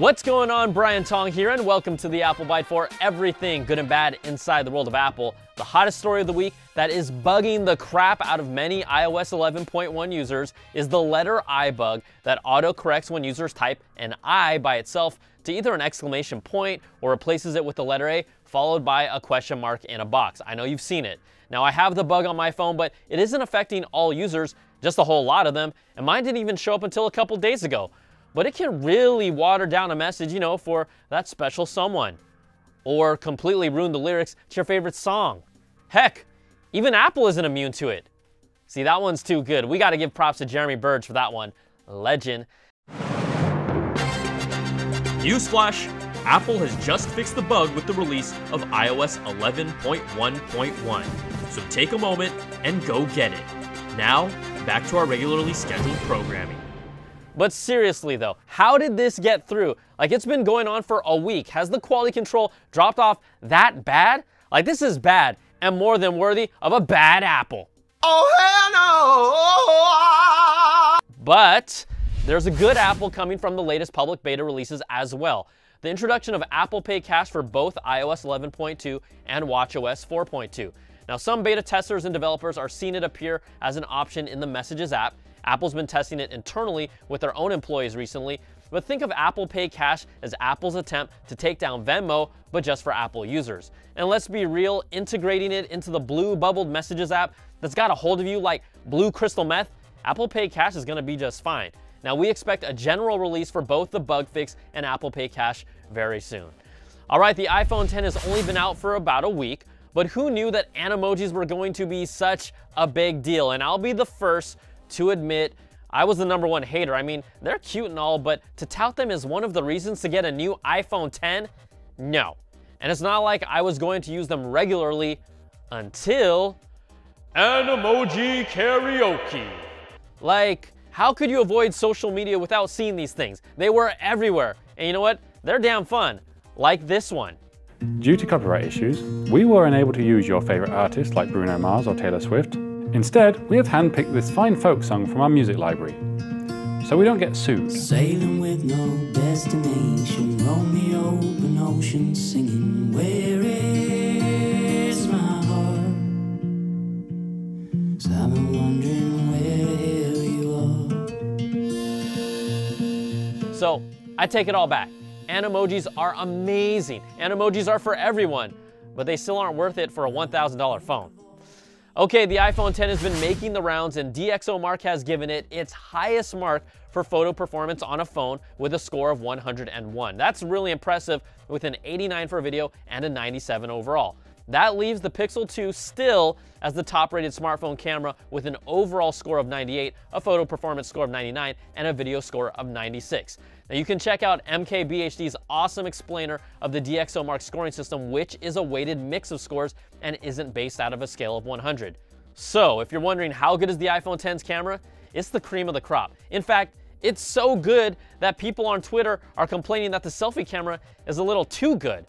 What's going on? Brian Tong here, and welcome to the Apple Byte for everything good and bad inside the world of Apple. The hottest story of the week that is bugging the crap out of many iOS 11.1 users is the letter I bug that autocorrects when users type an I by itself to either an exclamation point or replaces it with the letter A followed by a question mark in a box. I know you've seen it. Now, I have the bug on my phone, but it isn't affecting all users, just a whole lot of them, and mine didn't even show up until a couple days ago. But it can really water down a message, for that special someone. Or completely ruin the lyrics to your favorite song. Heck, even Apple isn't immune to it. See, that one's too good. We gotta give props to Jeremy Burge for that one. Legend. Newsflash, Apple has just fixed the bug with the release of iOS 11.1.1. So take a moment and go get it. Now, back to our regularly scheduled programming. But seriously though, how did this get through? Like, it's been going on for a week. Has the quality control dropped off that bad? Like, this is bad and more than worthy of a bad Apple. Oh hell no! But there's a good Apple coming from the latest public beta releases as well. The introduction of Apple Pay Cash for both iOS 11.2 and watchOS 4.2. Now, some beta testers and developers are seeing it appear as an option in the Messages app. Apple's been testing it internally with their own employees recently, but think of Apple Pay Cash as Apple's attempt to take down Venmo, but just for Apple users. And let's be real, integrating it into the blue bubbled Messages app that's got a hold of you like blue crystal meth, Apple Pay Cash is gonna be just fine. Now, we expect a general release for both the bug fix and Apple Pay Cash very soon. All right, the iPhone X has only been out for about a week, but who knew that Emojis were going to be such a big deal? And I'll be the first to admit I was the #1 hater. I mean, they're cute and all, but to tout them as one of the reasons to get a new iPhone X? No. And it's not like I was going to use them regularly until Emoji Karaoke. Like, how could you avoid social media without seeing these things? They were everywhere. And you know what? They're damn fun. Like this one. Due to copyright issues, we were unable to use your favorite artists like Bruno Mars or Taylor Swift. Instead, we have handpicked this fine folk song from our music library, so we don't get sued. Sailing with no destination, roam the open ocean, singing, where is my heart? 'Cause I've been wondering where you are. So, I take it all back. Emojis are amazing. Emojis are for everyone, but they still aren't worth it for a $1,000 phone. Okay, the iPhone X has been making the rounds, and DxOMark has given it its highest mark for photo performance on a phone with a score of 101. That's really impressive, with an 89 for video and a 97 overall. That leaves the Pixel 2 still as the top-rated smartphone camera with an overall score of 98, a photo performance score of 99, and a video score of 96. Now, you can check out MKBHD's awesome explainer of the DxOMark scoring system, which is a weighted mix of scores and isn't based out of a scale of 100. So, if you're wondering how good is the iPhone X's camera, it's the cream of the crop. In fact, it's so good that people on Twitter are complaining that the selfie camera is a little too good.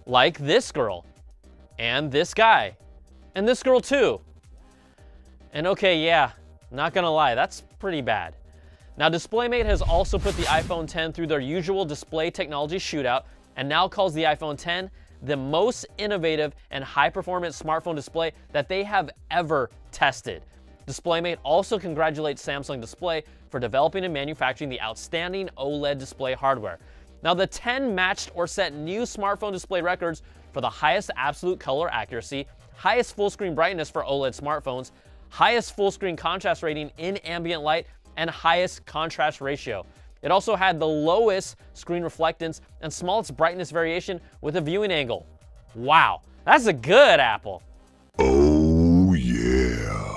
Like this girl. And this guy. And this girl too. And okay, yeah, not gonna lie, that's pretty bad. Now, DisplayMate has also put the iPhone X through their usual display technology shootout and now calls the iPhone X the most innovative and high-performance smartphone display that they have ever tested. DisplayMate also congratulates Samsung Display for developing and manufacturing the outstanding OLED display hardware. Now, the X matched or set new smartphone display records for the highest absolute color accuracy, highest full-screen brightness for OLED smartphones, highest full-screen contrast rating in ambient light, and highest contrast ratio. It also had the lowest screen reflectance and smallest brightness variation with a viewing angle. Wow, that's a good Apple. Oh yeah.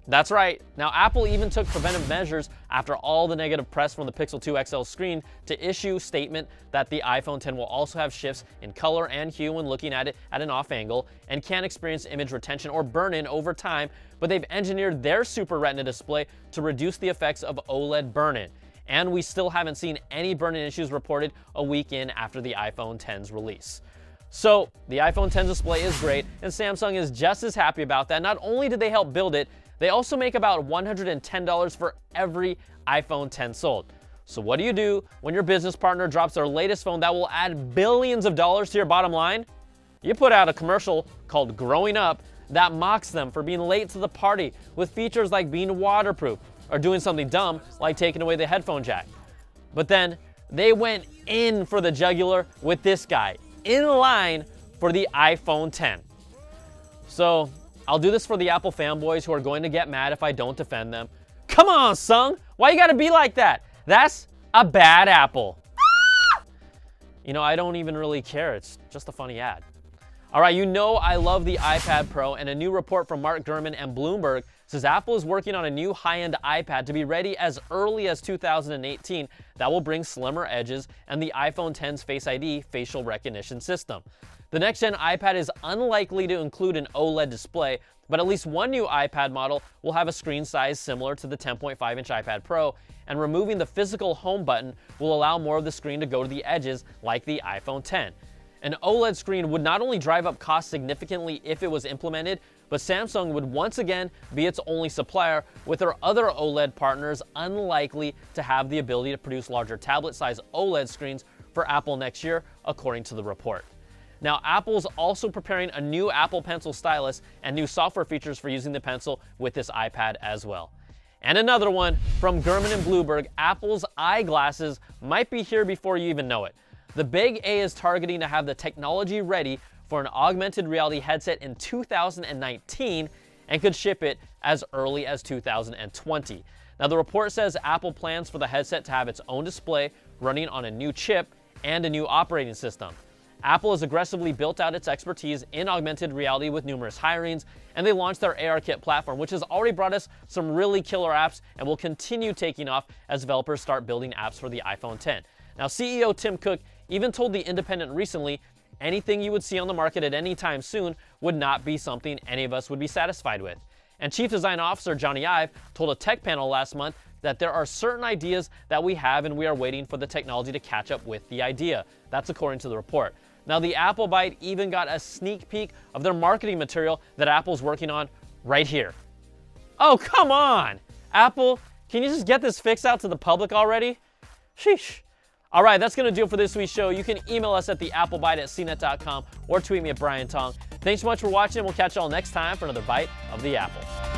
That's right. Now, Apple even took preventive measures after all the negative press from the Pixel 2 XL screen to issue a statement that the iPhone X will also have shifts in color and hue when looking at it at an off angle and can experience image retention or burn-in over time, but they've engineered their Super Retina display to reduce the effects of OLED burn-in. And we still haven't seen any burn-in issues reported a week in after the iPhone X's release. So, the iPhone X display is great, and Samsung is just as happy about that. Not only did they help build it, they also make about $110 for every iPhone X sold. So what do when your business partner drops their latest phone that will add billions of dollars to your bottom line? You put out a commercial called Growing Up that mocks them for being late to the party with features like being waterproof or doing something dumb like taking away the headphone jack. But then they went in for the jugular with this guy, in line for the iPhone X. So I'll do this for the Apple fanboys who are going to get mad if I don't defend them. Come on, Sung, why you gotta be like that? That's a bad Apple. You know, I don't even really care, it's just a funny ad. All right, you know I love the iPad Pro, and a new report from Mark Gurman and Bloomberg says Apple is working on a new high-end iPad to be ready as early as 2018 that will bring slimmer edges and the iPhone X's Face ID facial recognition system. The next-gen iPad is unlikely to include an OLED display, but at least one new iPad model will have a screen size similar to the 10.5-inch iPad Pro, and removing the physical home button will allow more of the screen to go to the edges like the iPhone X. An OLED screen would not only drive up costs significantly if it was implemented, but Samsung would once again be its only supplier, with their other OLED partners unlikely to have the ability to produce larger tablet-sized OLED screens for Apple next year, according to the report. Now, Apple's also preparing a new Apple Pencil stylus and new software features for using the Pencil with this iPad as well. And another one from Gurman and Bloomberg, Apple's eyeglasses might be here before you even know it. The Big A is targeting to have the technology ready for an augmented reality headset in 2019 and could ship it as early as 2020. Now, the report says Apple plans for the headset to have its own display running on a new chip and a new operating system. Apple has aggressively built out its expertise in augmented reality with numerous hirings, and they launched their ARKit platform, which has already brought us some really killer apps and will continue taking off as developers start building apps for the iPhone X. Now, CEO Tim Cook even told The Independent recently, anything you would see on the market at any time soon would not be something any of us would be satisfied with. And Chief Design Officer Johnny Ive told a tech panel last month that there are certain ideas that we have and we are waiting for the technology to catch up with the idea. That's according to the report. Now, the Apple Byte even got a sneak peek of their marketing material that Apple's working on right here. Oh, come on! Apple, can you just get this fixed out to the public already? Sheesh. All right, that's going to do it for this week's show. You can email us at theapplebite@cnet.com or tweet me at Brian Tong. Thanks so much for watching, and we'll catch you all next time for another Bite of the Apple.